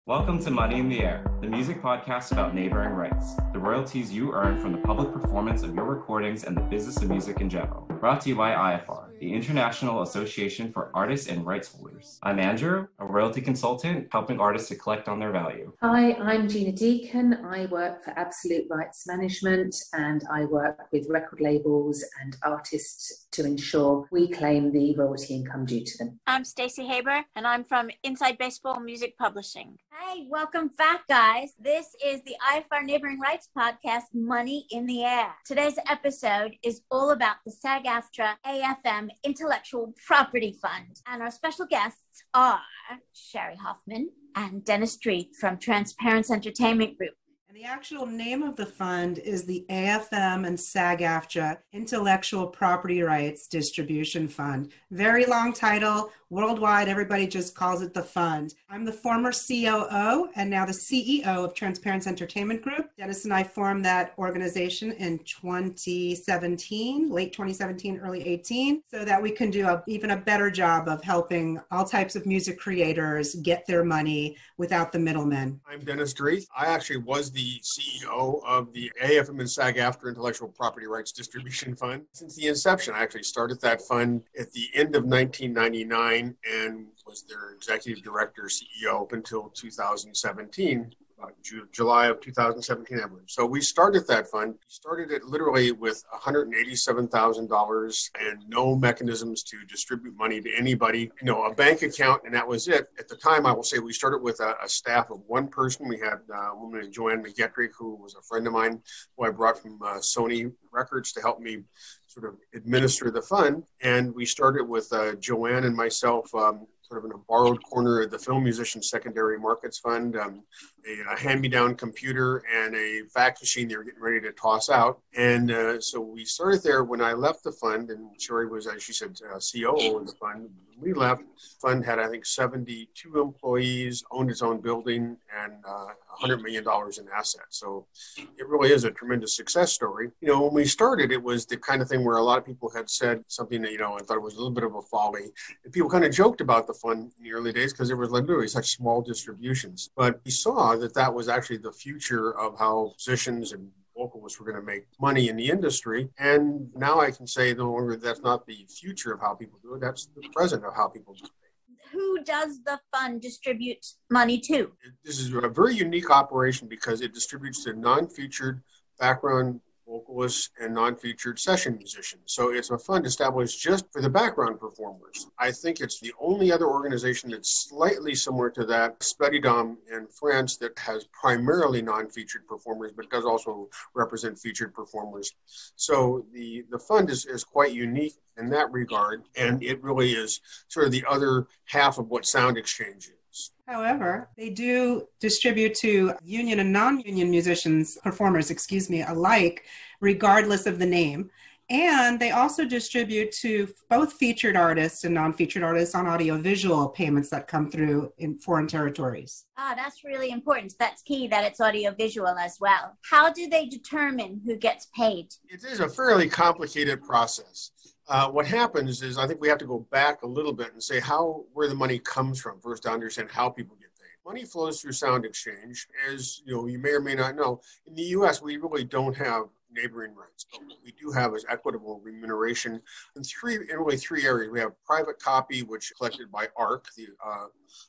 Welcome to Money in the Air, the music podcast about neighboring rights, the royalties you earn from the public performance of your recordings and the business of music in general. Brought to you by IFR, the International Association for Artists and Rights Holders. I'm Andrew, a royalty consultant helping artists to collect on their value. Hi, I'm Gina Deacon. I work for Absolute Rights Management and I work with record labels and artists to ensure we claim the royalty income due to them. I'm Stacey Haber and I'm from Inside Baseball Music Publishing. Hi, welcome back, guys. This is the IFR Neighboring Rights Podcast, Money in the Air. Today's episode is all about the SAG-AFTRA AFM Intellectual Property Fund. And our special guests are Sherry Hoffman and Dennis Street from Transparency Entertainment Group. And the actual name of the fund is the AFM and SAG-AFTRA Intellectual Property Rights Distribution Fund. Very long title. Worldwide, everybody just calls it the fund. I'm the former COO and now the CEO of Transparency Entertainment Group. Dennis and I formed that organization in 2017, late 2017, early 18, so that we can do even a better job of helping all types of music creators get their money without the middlemen. I'm Dennis Street. I actually was the CEO of the AFM and SAG-AFTRA Intellectual Property Rights Distribution Fund. Since the inception, I actually started that fund at the end of 1999 and was their executive director, CEO, up until 2017. July of 2017, I believe. So we started that fund. We started it literally with $187,000 and no mechanisms to distribute money to anybody, a bank account, and that was it. At the time, I will say we started with a staff of one person. We had a woman named Joanne McGetry, who was a friend of mine, who I brought from Sony Records to help me sort of administer the fund. And we started with Joanne and myself, sort of in a borrowed corner of the Film Musician Secondary Markets Fund, a hand-me-down computer and a fax machine they were getting ready to toss out. And so we started there. When I left the fund, and Sherry was, as she said, COO of the fund. When we left, the fund had, I think, 72 employees, owned its own building, and $100 million in assets. So it really is a tremendous success story. When we started, it was the kind of thing where a lot of people had said something that, I thought it was a little bit of a folly. And people kind of joked about the fund in the early days because there was literally such small distributions. But we saw that was actually the future of how musicians and vocalists were going to make money in the industry. And now I can say no longer that's not the future of how people do it. That's the present of how people do it. Who does the fund distribute money to? This is a very unique operation because it distributes to non-featured background vocalists and non-featured session musicians. So it's a fund established just for the background performers. I think it's the only other organization that's slightly similar to that, Spedidom in France, that has primarily non-featured performers, but does also represent featured performers. So the fund is quite unique in that regard, and it really is sort of the other half of what Sound Exchange is. However, they do distribute to union and non-union musicians, performers, alike, regardless of the name. And they also distribute to both featured artists and non-featured artists on audiovisual payments that come through in foreign territories. That's really important. That's key that it's audiovisual as well. How do they determine who gets paid? It is a fairly complicated process. What happens is I think we have to go back a little bit and say where the money comes from first to understand how people get paid. Money flows through Sound Exchange. As you may or may not know, in the U.S. we really don't have neighboring rights, but what we do have is equitable remuneration in really three areas. We have private copy, which is collected by ARC, the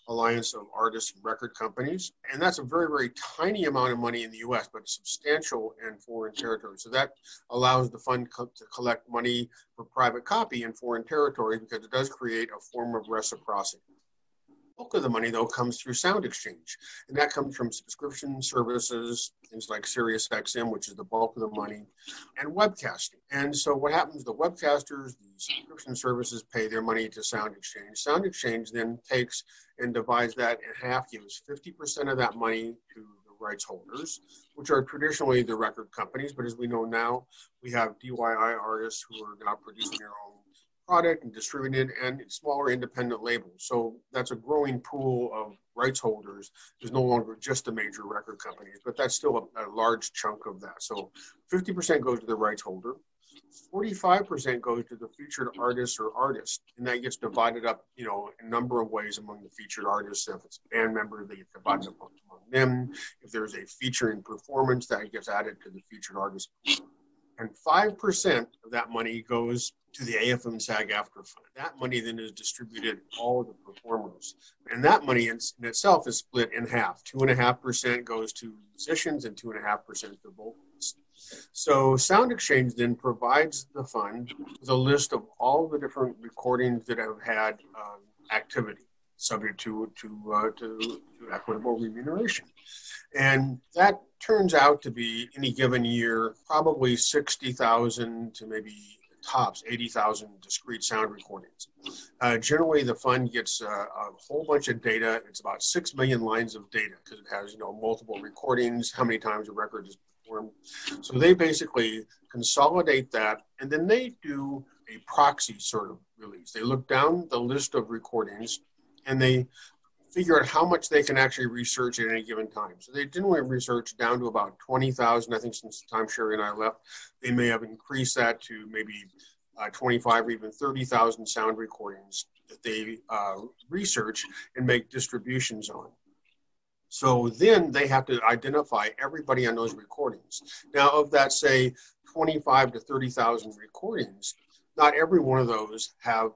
Alliance of Artists and Record Companies, and that's a very, very tiny amount of money in the U.S., but substantial in foreign territories. So that allows the fund to collect money for private copy in foreign territories because it does create a form of reciprocity. The bulk of the money, though, comes through Sound Exchange, and that comes from subscription services, things like SiriusXM, which is the bulk of the money, and webcasting. And so what happens, the webcasters, the subscription services pay their money to Sound Exchange. Sound Exchange then takes and divides that in half, gives 50% of that money to the rights holders, which are traditionally the record companies, but as we know now, we have DIY artists who are now producing their own product and distributed, and smaller independent labels. So that's a growing pool of rights holders. There's no longer just the major record companies, but that's still a large chunk of that. So 50% goes to the rights holder. 45% goes to the featured artist or artist, and that gets divided up, in a number of ways among the featured artists. If it's a band member, they get divided up among them. If there's a featuring performance, that gets added to the featured artist. And 5% of that money goes to the AFM SAG-AFTRA fund. That money then is distributed to all of the performers. And that money in itself is split in half. 2.5% goes to musicians and 2.5% to vocalists. So Sound Exchange then provides the fund with a list of all the different recordings that have had activity subject to equitable remuneration. And that turns out to be, any given year, probably 60,000 to maybe tops 80,000 discrete sound recordings. Generally, the fund gets a whole bunch of data. It's about 6 million lines of data because it has, multiple recordings, how many times a record is performed. So they basically consolidate that, and then they do a proxy sort of release. They look down the list of recordings, and they figure out how much they can actually research at any given time. So they generally research down to about 20,000. I think since the time Sherry and I left, they may have increased that to maybe 25 or even 30,000 sound recordings that they research and make distributions on. So then they have to identify everybody on those recordings. Now, of that, say, 25 to 30,000 recordings, not every one of those have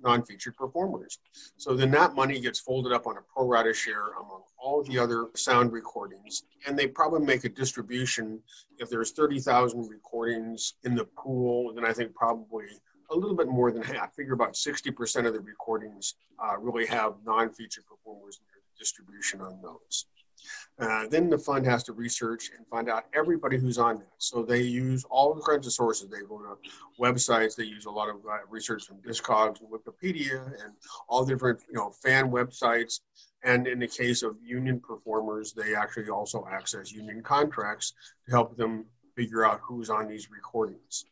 non-featured performers. So then that money gets folded up on a pro rata share among all the other sound recordings. And they probably make a distribution. If there's 30,000 recordings in the pool, then I think probably a little bit more than half. Figure about 60% of the recordings really have non-featured performers in their distribution on those. Then the fund has to research and find out everybody who's on that. So they use all kinds of sources. They go to websites. They use a lot of research from Discogs and Wikipedia and all different, fan websites. And in the case of union performers, they actually also access union contracts to help them figure out who's on these recordings.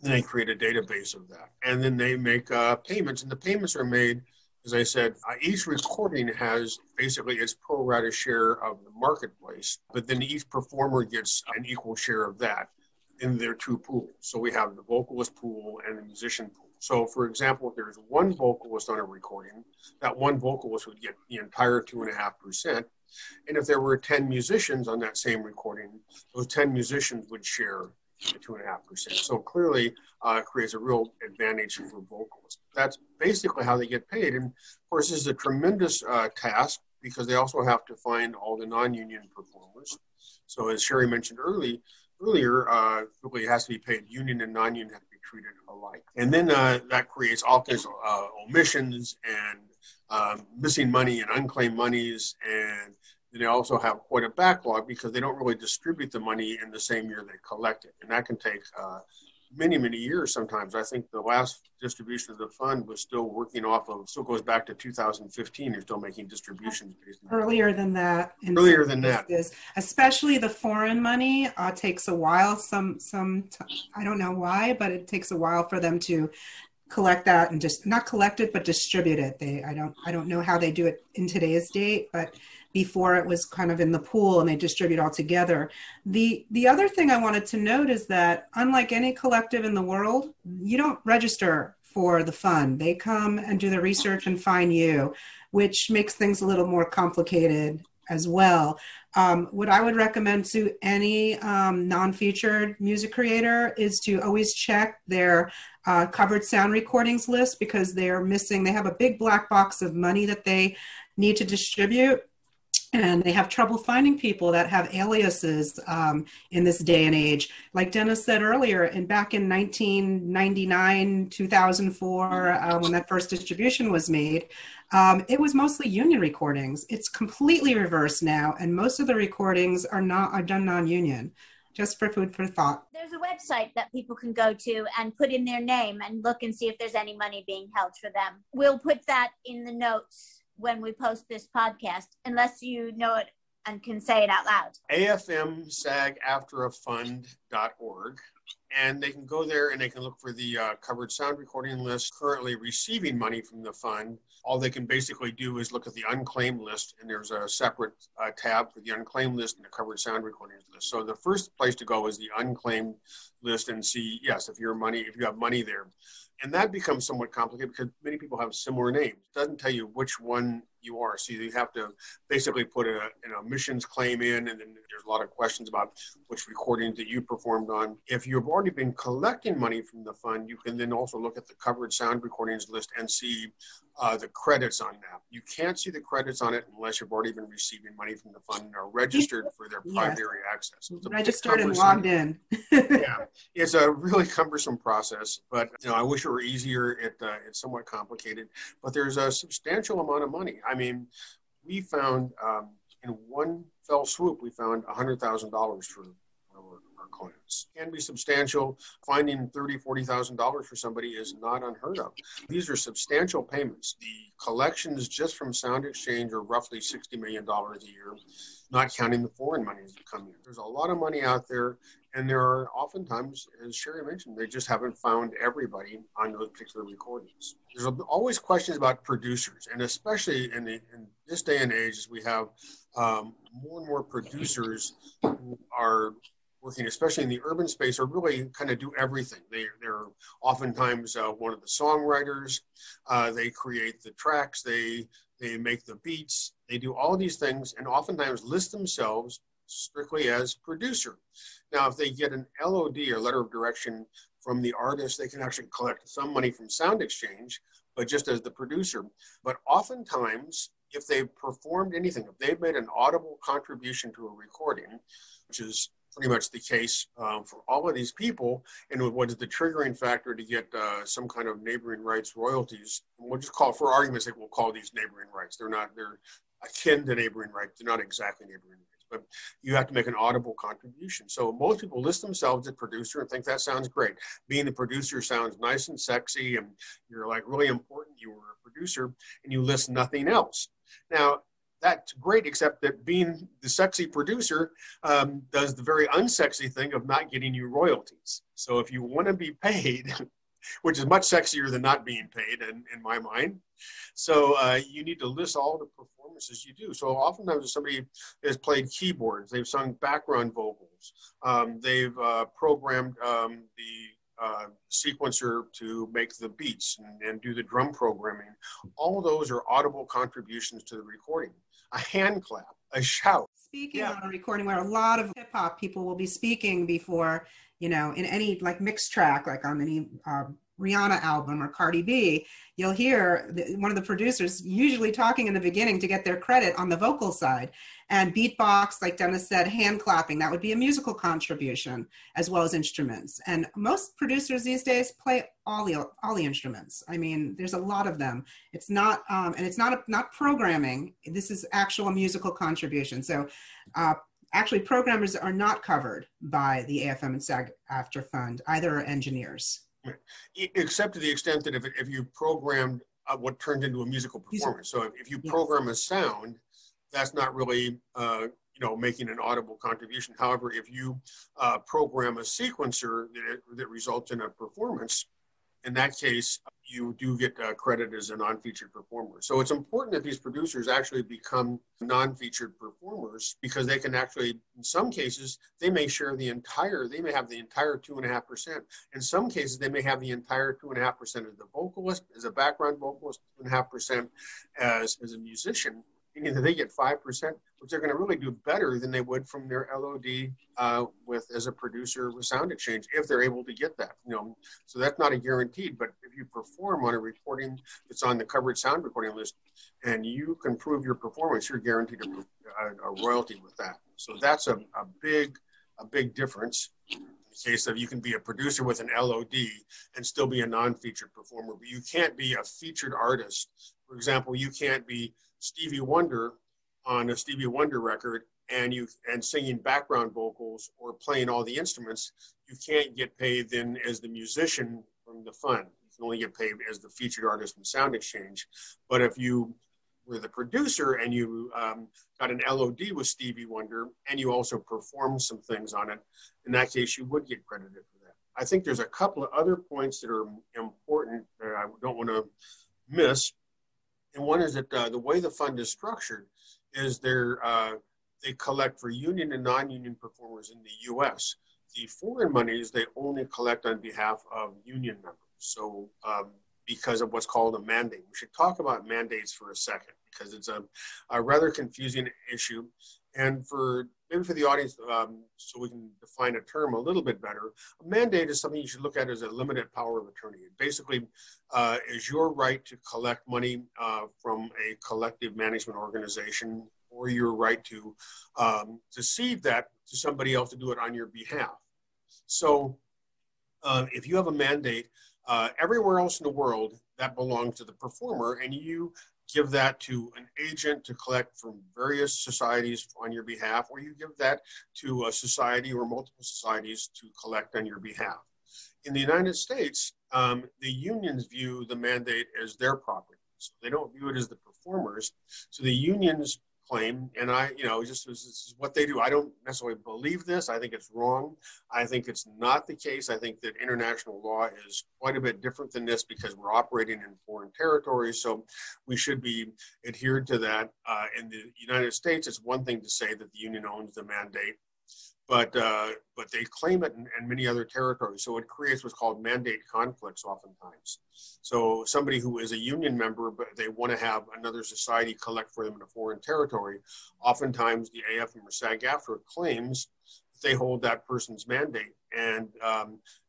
Then they create a database of that. And then they make payments, and the payments are made, as I said, each recording has basically its pro rata share of the marketplace, but then each performer gets an equal share of that in their two pools. So we have the vocalist pool and the musician pool. So, for example, if there's one vocalist on a recording, that one vocalist would get the entire 2.5%. And if there were 10 musicians on that same recording, those 10 musicians would share the 2.5%. So clearly creates a real advantage for vocalists. That's basically how they get paid. And of course, this is a tremendous task because they also have to find all the non-union performers. So as Sherry mentioned earlier, really it has to be paid. Union and non-union have to be treated alike. And then that creates all kinds of omissions and missing money and unclaimed monies, and they also have quite a backlog because they don't really distribute the money in the same year they collect it. And that can take many, many years sometimes. I think the last distribution of the fund was still still goes back to 2015. They're still making distributions based on Earlier than that. Especially the foreign money takes a while. I don't know why, but it takes a while for them to collect that and just not collect it, but distribute it. I don't know how they do it in today's date, but before it was kind of in the pool and they distribute all together. The other thing I wanted to note is that unlike any collective in the world, you don't register for the fund. They come and do the research and find you, which makes things a little more complicated as well. What I would recommend to any non-featured music creator is to always check their covered sound recordings list, because they have a big black box of money that they need to distribute. And they have trouble finding people that have aliases in this day and age. Like Dennis said earlier, back in 1999, 2004, when that first distribution was made, it was mostly union recordings. It's completely reversed now, and most of the recordings are done non-union. Just for food for thought. There's a website that people can go to and put in their name and look and see if there's any money being held for them. We'll put that in the notes when we post this podcast, unless you know it and can say it out loud. AFM SAG-AFTRA Fund.org. And they can go there and they can look for the covered sound recording list currently receiving money from the fund. All they can basically do is look at the unclaimed list, and there's a separate tab for the unclaimed list and the covered sound recordings list. So the first place to go is the unclaimed list and see, yes, if you have money there. And that becomes somewhat complicated because many people have similar names. It doesn't tell you which one you are. So you have to basically put a missions claim in, and then there's a lot of questions about which recordings that you performed on. If you've already been collecting money from the fund, you can then also look at the covered sound recordings list and see the credits on that. You can't see the credits on it unless you've already been receiving money from the fund and are registered for their primary access. Registered and logged in. Yeah, it's a really cumbersome process, but I wish it were easier. It's somewhat complicated, but there's a substantial amount of money. I mean, we found in one fell swoop, we found $100,000 for our clients. It can be substantial. Finding $30,000, $40,000 for somebody is not unheard of. These are substantial payments. The collections just from Sound Exchange are roughly $60 million a year, not counting the foreign monies that come in. There's a lot of money out there, and there are oftentimes, as Sherry mentioned, they just haven't found everybody on those particular recordings. There's always questions about producers, and especially in this day and age, as we have more and more producers who are working, especially in the urban space, or really kind of do everything. They're oftentimes one of the songwriters. They create the tracks. They make the beats. They do all these things, and oftentimes list themselves strictly as producer. Now, if they get an LOD, or letter of direction, from the artist, they can actually collect some money from Sound Exchange, but just as the producer. But oftentimes, if they've performed anything, if they've made an audible contribution to a recording, which is pretty much the case for all of these people, and what is the triggering factor to get some kind of neighboring rights royalties, we'll just call, for argument's sake, we'll call these neighboring rights. They're akin to neighboring rights. They're not exactly neighboring rights, but you have to make an audible contribution. So most people list themselves as producer and think that sounds great. Being the producer sounds nice and sexy, and you're like really important. You were a producer, and you list nothing else. Now, that's great, except that being the sexy producer does the very unsexy thing of not getting you royalties. So if you want to be paid, which is much sexier than not being paid in my mind, so you need to list all the performances you do. So oftentimes if somebody has played keyboards, they've sung background vocals, they've programmed the sequencer to make the beats and do the drum programming. All those are audible contributions to the recording. A hand clap, a shout. Speaking on a recording where a lot of hip hop people will be speaking before, in any like mixed track, like on any Rihanna album or Cardi B, you'll hear one of the producers usually talking in the beginning to get their credit on the vocal side. And beatbox, like Dennis said, hand clapping, that would be a musical contribution as well as instruments. And most producers these days play all the instruments. I mean, there's a lot of them. It's not, and it's not programming. This is actual musical contribution. So actually programmers are not covered by the AFM and SAG-AFTRA fund, either are engineers. Except to the extent that if you programmed what turned into a musical performance. So if you program a sound, that's not really, making an audible contribution. However, if you program a sequencer that results in a performance, in that case, you do get credit as a non-featured performer. So it's important that these producers actually become non-featured performers, because they can actually, in some cases, they may have the entire 2.5%. In some cases, they may have the entire 2.5% as the vocalist, as a background vocalist, 2.5% as a musician. Meaning that they get 5%, which they're going to really do better than they would from their LOD as a producer with Sound Exchange, if they're able to get that. So that's not a guaranteed. But if you perform on a recording that's on the covered sound recording list, and you can prove your performance, you're guaranteed a royalty with that. So that's a big difference. In the case of, you can be a producer with an LOD and still be a non-featured performer, but you can't be a featured artist. For example, you can't be Stevie Wonder on a Stevie Wonder record and singing background vocals or playing all the instruments. You can't get paid then as the musician from the fund. You can only get paid as the featured artist from Sound Exchange. But if you were the producer and you got an LOD with Stevie Wonder and you also performed some things on it, in that case you would get credited for that. I think there's a couple of other points that are important that I don't want to miss. And one is that the way the fund is structured is they collect for union and non-union performers in the U.S. The foreign monies, they only collect on behalf of union members. So because of what's called a mandate. We should talk about mandates for a second because it's a rather confusing issue. And maybe for the audience, so we can define a term a little bit better, a mandate is something you should look at as a limited power of attorney. It basically is your right to collect money from a collective management organization, or your right to cede that to somebody else to do it on your behalf. So if you have a mandate, everywhere else in the world, that belongs to the performer, and you give that to an agent to collect from various societies on your behalf, or you give that to a society or multiple societies to collect on your behalf. In the United States, the unions view the mandate as their property. So they don't view it as the performers. So the unions claim, and this is what they do. I don't necessarily believe this. I think it's wrong. I think it's not the case. I think that international law is quite a bit different than this because we're operating in foreign territories. So we should be adhered to that. In the United States, it's one thing to say that the union owns the mandate, but they claim it in many other territories. So it creates what's called mandate conflicts oftentimes. So somebody who is a union member, but they want to have another society collect for them in a foreign territory, oftentimes the AFM or SAG-AFTRA claims that they hold that person's mandate and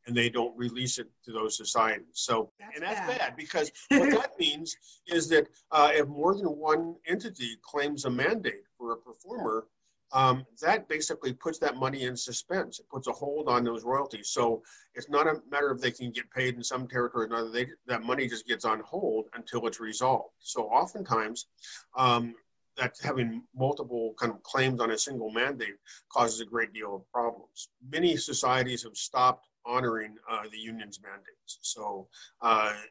they don't release it to those societies. So, that's bad because what that means is that if more than one entity claims a mandate for a performer, that basically puts that money in suspense. It puts a hold on those royalties. So it's not a matter of they can get paid in some territory, that money just gets on hold until it's resolved. So oftentimes, that having multiple kind of claims on a single mandate causes a great deal of problems. Many societies have stopped honoring the union's mandates. So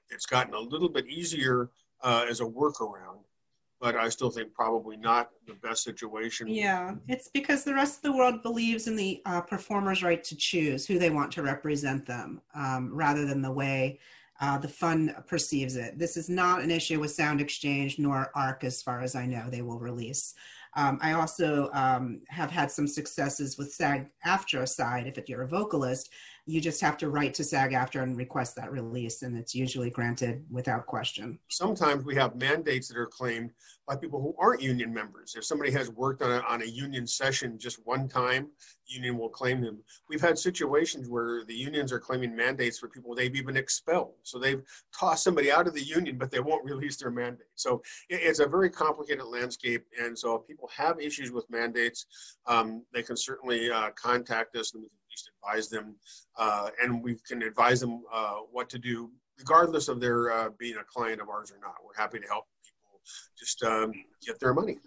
it's gotten a little bit easier as a workaround, but I still think probably not the best situation. Yeah, it's because the rest of the world believes in the performer's right to choose who they want to represent them, rather than the way the fund perceives it. This is not an issue with Sound Exchange nor ARC, as far as I know, they will release. I also have had some successes with SAG-AFTRA side. If you're a vocalist, you just have to write to SAG-AFTRA and request that release, and it's usually granted without question. Sometimes we have mandates that are claimed by people who aren't union members. If somebody has worked on a union session just one time, the union will claim them. We've had situations where the unions are claiming mandates for people they've even expelled. So they've tossed somebody out of the union, but they won't release their mandate. So it's a very complicated landscape. And so if people have issues with mandates, they can certainly contact us and we can at least advise them. And we can advise them what to do, regardless of their being a client of ours or not. We're happy to help people just get their money.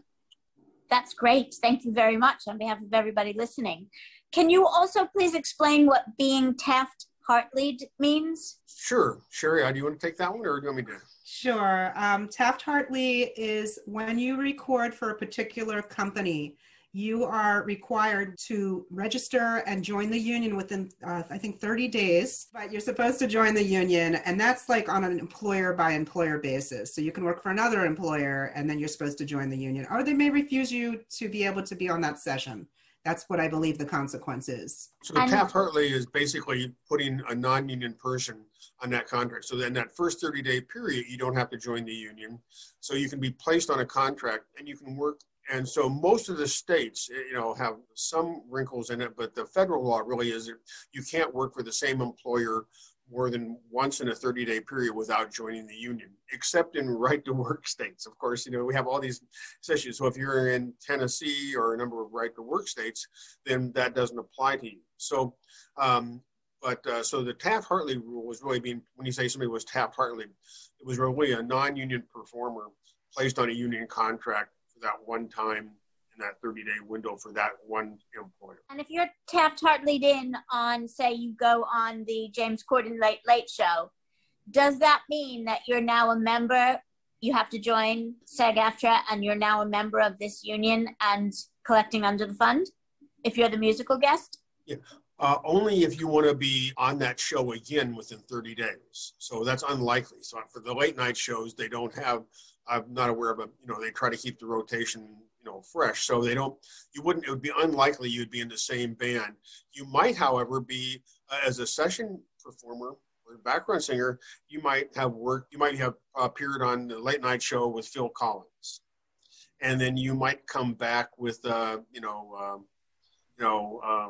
That's great. Thank you very much on behalf of everybody listening. Can you also please explain what being Taft-Hartley means? Sure. Sherry, do you want to take that one or do you want me to? Sure. Taft-Hartley is when you record for a particular company, you are required to register and join the union within, I think, 30 days, but you're supposed to join the union, and that's like on an employer by employer basis. So you can work for another employer, and then you're supposed to join the union, or they may refuse you to be able to be on that session. That's what I believe the consequence is. So Taft-Hartley is basically putting a non-union person on that contract. So then that first 30-day period, you don't have to join the union. So you can be placed on a contract and you can work. And so most of the states, have some wrinkles in it, but the federal law really is that you can't work for the same employer more than once in a 30-day period without joining the union, except in right-to-work states. Of course, we have all these issues. So if you're in Tennessee or a number of right-to-work states, then that doesn't apply to you. So, so the Taft-Hartley rule was really when you say somebody was Taft-Hartley, it was really a non-union performer placed on a union contract for that one time in that 30-day window for that one employer. And if you're Taft-Hartley'd in on, say, you go on the James Corden Late Show, does that mean that you're now a member, you have to join SAG-AFTRA, and you're now a member of this union and collecting under the fund, if you're the musical guest? Yeah. Only if you want to be on that show again within 30 days. So that's unlikely. So for the late night shows, they don't have, I'm not aware of a, they try to keep the rotation, fresh. So it would be unlikely you'd be in the same band. You might, however, be as a session performer or background singer, you might have appeared on the late night show with Phil Collins. And then you might come back with, I don't know,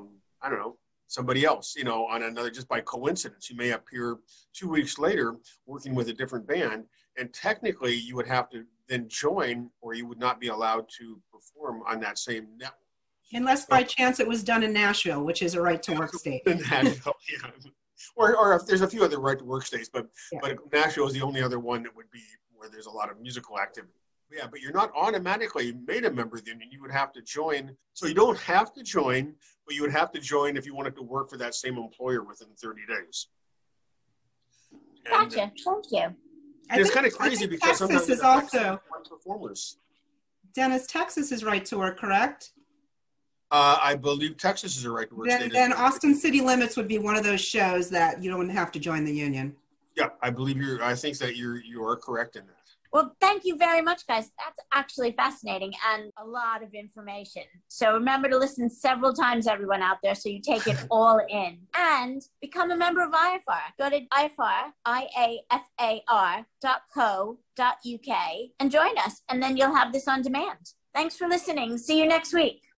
somebody else, on another, just by coincidence. You may appear 2 weeks later working with a different band, and technically you would have to then join, or you would not be allowed to perform on that same network. Unless by chance it was done in Nashville, which is a right to work state. In Nashville, yeah. Or if there's a few other right to work states, but Nashville is the only other one that would be where there's a lot of musical activity. Yeah, but you're not automatically made a member of the union. You would have to join. So you don't have to join, but you would have to join if you wanted to work for that same employer within 30 days. Gotcha. Thank you. It's kind of crazy because Texas is also performers. Dennis, Texas is right to work, correct? I believe Texas is a right to work state. Then Austin City Limits would be one of those shows that you don't have to join the union. Yeah, I think that you are correct in that. Well, thank you very much, guys. That's actually fascinating and a lot of information. So remember to listen several times, everyone out there, so you take it all in. And become a member of IAFAR. Go to iafar.co.uk and join us, and then you'll have this on demand. Thanks for listening. See you next week.